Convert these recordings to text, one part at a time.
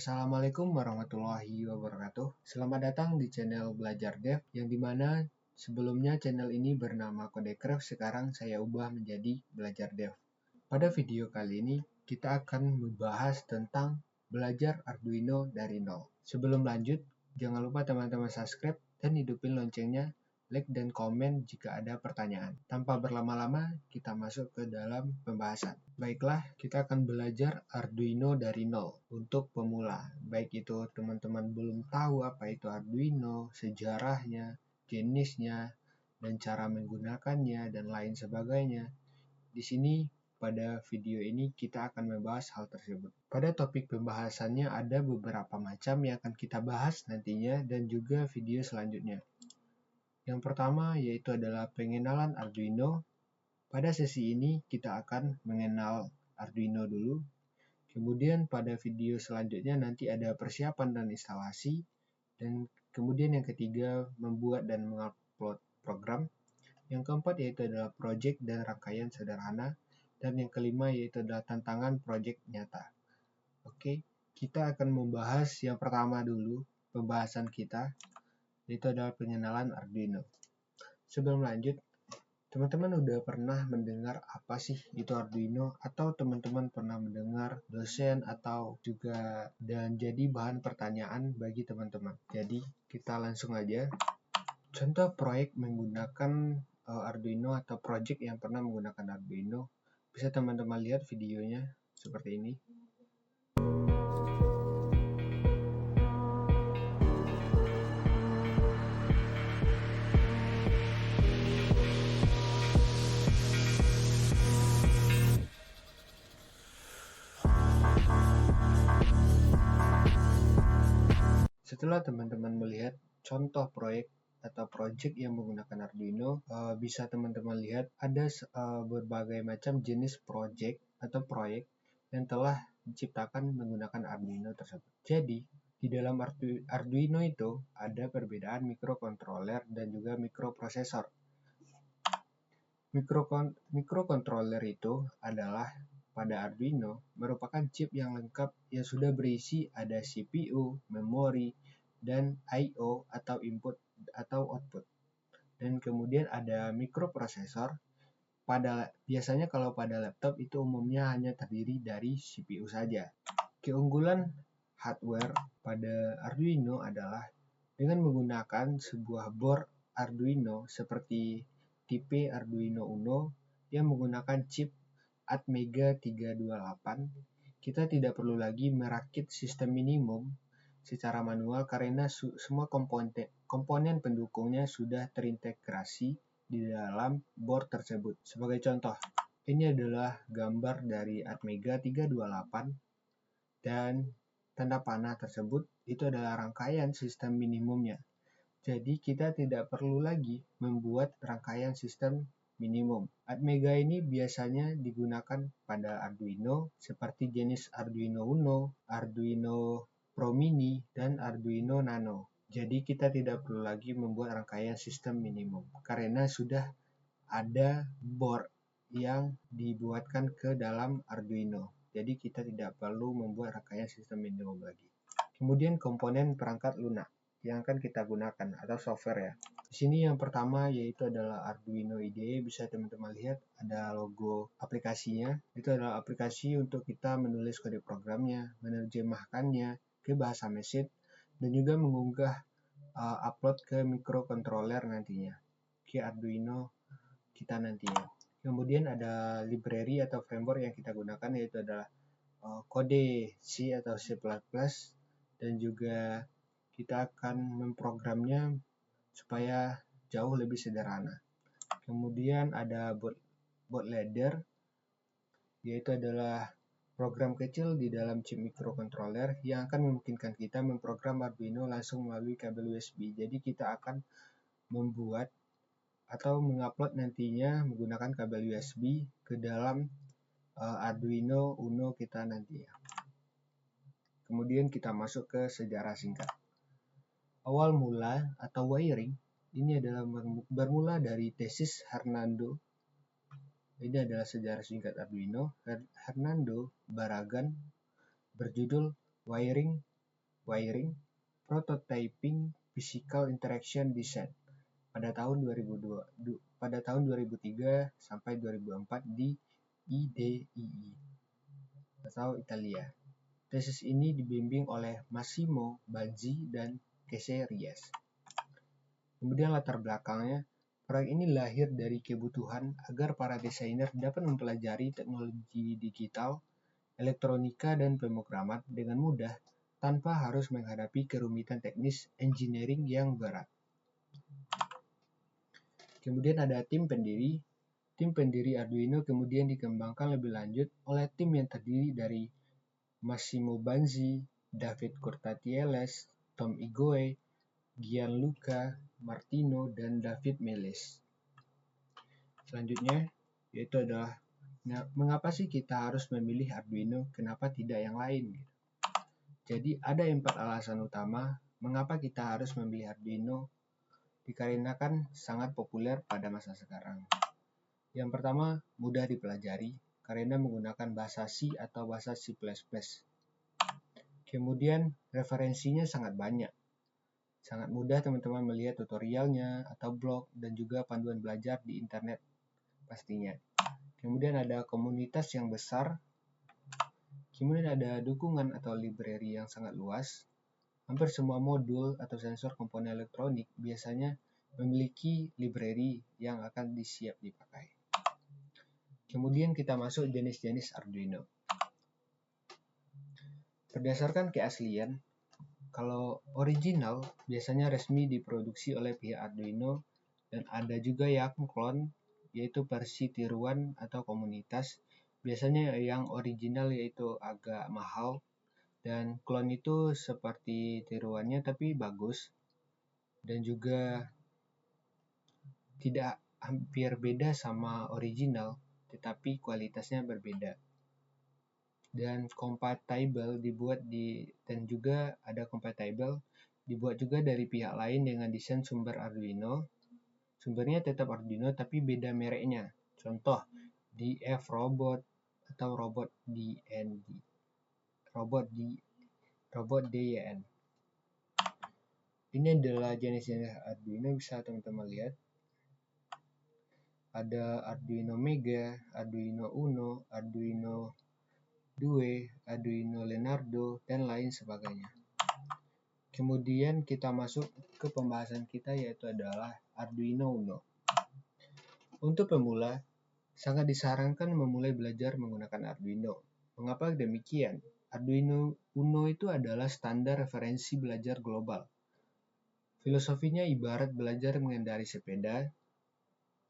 Assalamualaikum warahmatullahi wabarakatuh. Selamat datang di channel Belajar Dev, yang dimana sebelumnya channel ini bernama Codecraft, sekarang saya ubah menjadi Belajar Dev. Pada video kali ini, kita akan membahas tentang belajar Arduino dari nol. Sebelum lanjut, jangan lupa teman-teman subscribe dan hidupin loncengnya, like dan komen jika ada pertanyaan. Tanpa berlama-lama, kita masuk ke dalam pembahasan. Baiklah, kita akan belajar Arduino dari nol untuk pemula. Baik itu teman-teman belum tahu apa itu Arduino, sejarahnya, jenisnya, dan cara menggunakannya, dan lain sebagainya. Di sini pada video ini kita akan membahas hal tersebut. Pada topik pembahasannya ada beberapa macam yang akan kita bahas nantinya dan juga video selanjutnya. Yang pertama yaitu adalah pengenalan Arduino. Pada sesi ini kita akan mengenal Arduino dulu. Kemudian pada video selanjutnya nanti ada persiapan dan instalasi. Dan kemudian yang ketiga membuat dan mengupload program. Yang keempat yaitu adalah project dan rangkaian sederhana. Dan yang kelima yaitu adalah tantangan project nyata. Oke, kita akan membahas yang pertama dulu, pembahasan kita, yaitu adalah pengenalan Arduino. Sebelum lanjut, teman-teman udah pernah mendengar apa sih itu Arduino? Atau teman-teman pernah mendengar dosen atau juga dan jadi bahan pertanyaan bagi teman-teman. Jadi kita langsung aja. Contoh proyek menggunakan Arduino atau project yang pernah menggunakan Arduino. Bisa teman-teman lihat videonya seperti ini. Setelah teman-teman melihat contoh proyek atau project yang menggunakan Arduino, bisa teman-teman lihat ada berbagai macam jenis project atau proyek yang telah diciptakan menggunakan Arduino tersebut. Jadi, di dalam Arduino itu ada perbedaan mikrokontroler dan juga mikroprosesor. Mikrokontroler itu adalah pada Arduino merupakan chip yang lengkap yang sudah berisi ada CPU, memori, dan I/O atau input atau output. Dan kemudian ada mikroprosesor. Biasanya kalau pada laptop itu umumnya hanya terdiri dari CPU saja. Keunggulan hardware pada Arduino adalah dengan menggunakan sebuah board Arduino seperti tipe Arduino Uno yang menggunakan chip Atmega 328, kita tidak perlu lagi merakit sistem minimum secara manual karena semua komponen pendukungnya sudah terintegrasi di dalam board tersebut. Sebagai contoh, ini adalah gambar dari Atmega 328 dan tanda panah tersebut itu adalah rangkaian sistem minimumnya. Jadi kita tidak perlu lagi membuat rangkaian sistem minimum. Atmega ini biasanya digunakan pada Arduino seperti jenis Arduino Uno, Arduino Pro Mini, dan Arduino Nano. Jadi kita tidak perlu lagi membuat rangkaian sistem minimum karena sudah ada board yang dibuatkan ke dalam Arduino. Jadi kita tidak perlu membuat rangkaian sistem minimum lagi. Kemudian komponen perangkat lunak yang akan kita gunakan atau software ya. Di sini yang pertama yaitu adalah Arduino IDE. Bisa teman-teman lihat ada logo aplikasinya. Itu adalah aplikasi untuk kita menulis kode programnya, menerjemahkannya ke bahasa mesin, dan juga mengunggah upload ke mikrokontroler nantinya, ke Arduino kita nantinya. Kemudian ada library atau framework yang kita gunakan yaitu adalah kode C atau C++, dan juga kita akan memprogramnya supaya jauh lebih sederhana. Kemudian ada bootloader, yaitu adalah program kecil di dalam chip mikrokontroler yang akan memungkinkan kita memprogram Arduino langsung melalui kabel USB. Jadi kita akan membuat atau mengupload nantinya menggunakan kabel USB ke dalam Arduino Uno kita nanti ya. Kemudian kita masuk ke sejarah singkat. Awal mula atau wiring ini adalah bermula dari tesis Hernando. Ini adalah sejarah singkat Arduino. Hernando Barragan berjudul Wiring Wiring, Prototyping, Physical Interaction Design pada tahun 2003 sampai 2004 di IDII atau Italia. Tesis ini dibimbing oleh Massimo Bazzi dan Casey Ries. Kemudian latar belakangnya, proyek ini lahir dari kebutuhan agar para desainer dapat mempelajari teknologi digital, elektronika, dan pemrograman dengan mudah tanpa harus menghadapi kerumitan teknis engineering yang berat. Kemudian ada tim pendiri. Tim pendiri Arduino kemudian dikembangkan lebih lanjut oleh tim yang terdiri dari Massimo Bazzi, David Curtatieles, Tom Igoe, Gianluca Martino, dan David Meles. Selanjutnya, yaitu adalah mengapa sih kita harus memilih Arduino, kenapa tidak yang lain? Jadi ada 4 alasan utama mengapa kita harus memilih Arduino, dikarenakan sangat populer pada masa sekarang. Yang pertama, mudah dipelajari karena menggunakan bahasa C atau bahasa C++. Kemudian referensinya sangat banyak. Sangat mudah teman-teman melihat tutorialnya atau blog dan juga panduan belajar di internet pastinya. Kemudian ada komunitas yang besar. Kemudian ada dukungan atau library yang sangat luas. Hampir semua modul atau sensor komponen elektronik biasanya memiliki library yang akan disiap dipakai. Kemudian kita masuk jenis-jenis Arduino. Berdasarkan keaslian, kalau original biasanya resmi diproduksi oleh pihak Arduino dan ada juga yang clone, yaitu versi tiruan atau komunitas. Biasanya yang original yaitu agak mahal dan clone itu seperti tiruannya tapi bagus dan juga tidak hampir beda sama original tetapi kualitasnya berbeda. Dan compatible dan juga ada compatible dibuat juga dari pihak lain dengan desain sumber Arduino. Sumbernya tetap Arduino tapi beda mereknya. Contoh DF Robot atau Robot DND. Robot DYN. Ini adalah jenis-jenis Arduino, bisa teman-teman lihat. Ada Arduino Mega, Arduino Uno, Arduino Due, Arduino Leonardo, dan lain sebagainya. Kemudian kita masuk ke pembahasan kita yaitu adalah Arduino Uno. Untuk pemula, sangat disarankan memulai belajar menggunakan Arduino. Mengapa demikian? Arduino Uno itu adalah standar referensi belajar global. Filosofinya ibarat belajar mengendarai sepeda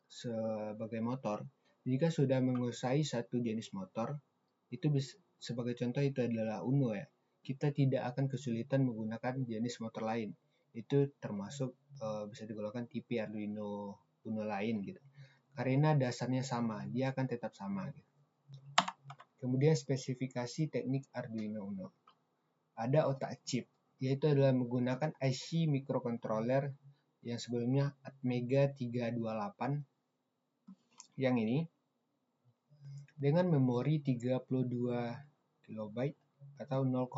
sebagai motor. Jika sudah menguasai satu jenis motor, itu sebagai contoh itu adalah Uno ya. Kita tidak akan kesulitan menggunakan jenis motor lain. Itu termasuk bisa digolongkan tipe Arduino Uno lain gitu. Karena dasarnya sama, dia akan tetap sama gitu. Kemudian spesifikasi teknik Arduino Uno. Ada otak chip, yaitu adalah menggunakan IC microcontroller yang sebelumnya Atmega 328 yang ini dengan memori 32 KB atau 0,5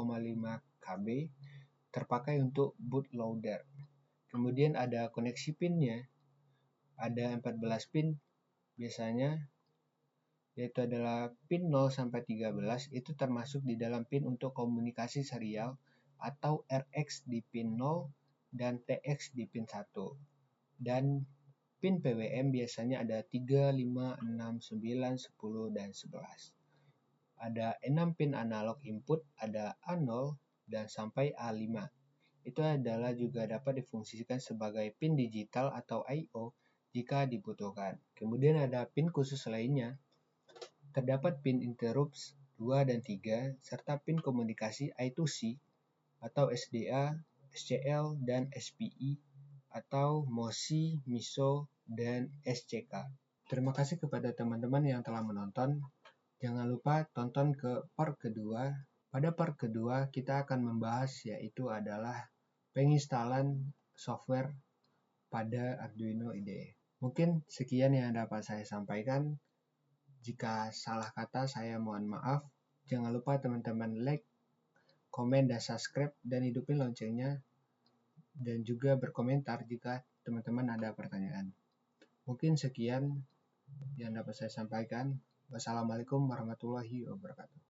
KB terpakai untuk bootloader. Kemudian ada koneksi pinnya, ada 14 pin biasanya, yaitu adalah pin 0 sampai 13 itu termasuk di dalam pin untuk komunikasi serial atau RX di pin 0 dan TX di pin 1. Dan pin PWM biasanya ada 3, 5, 6, 9, 10, dan 11. Ada 6 pin analog input, ada A0 dan sampai A5. Itu adalah juga dapat difungsikan sebagai pin digital atau I/O jika dibutuhkan. Kemudian ada pin khusus lainnya. Terdapat pin interrupts 2 dan 3 serta pin komunikasi I2C atau SDA, SCL, dan SPI atau MOSI, MISO, dan SCK. Terima kasih kepada teman-teman yang telah menonton. Jangan lupa tonton ke part kedua. Pada part kedua kita akan membahas yaitu adalah penginstalan software pada Arduino IDE. Mungkin sekian yang dapat saya sampaikan. Jika salah kata saya mohon maaf. Jangan lupa teman-teman like, komen dan subscribe, dan hidupin loncengnya, dan juga berkomentar jika teman-teman ada pertanyaan. Mungkin sekian yang dapat saya sampaikan. Wassalamualaikum warahmatullahi wabarakatuh.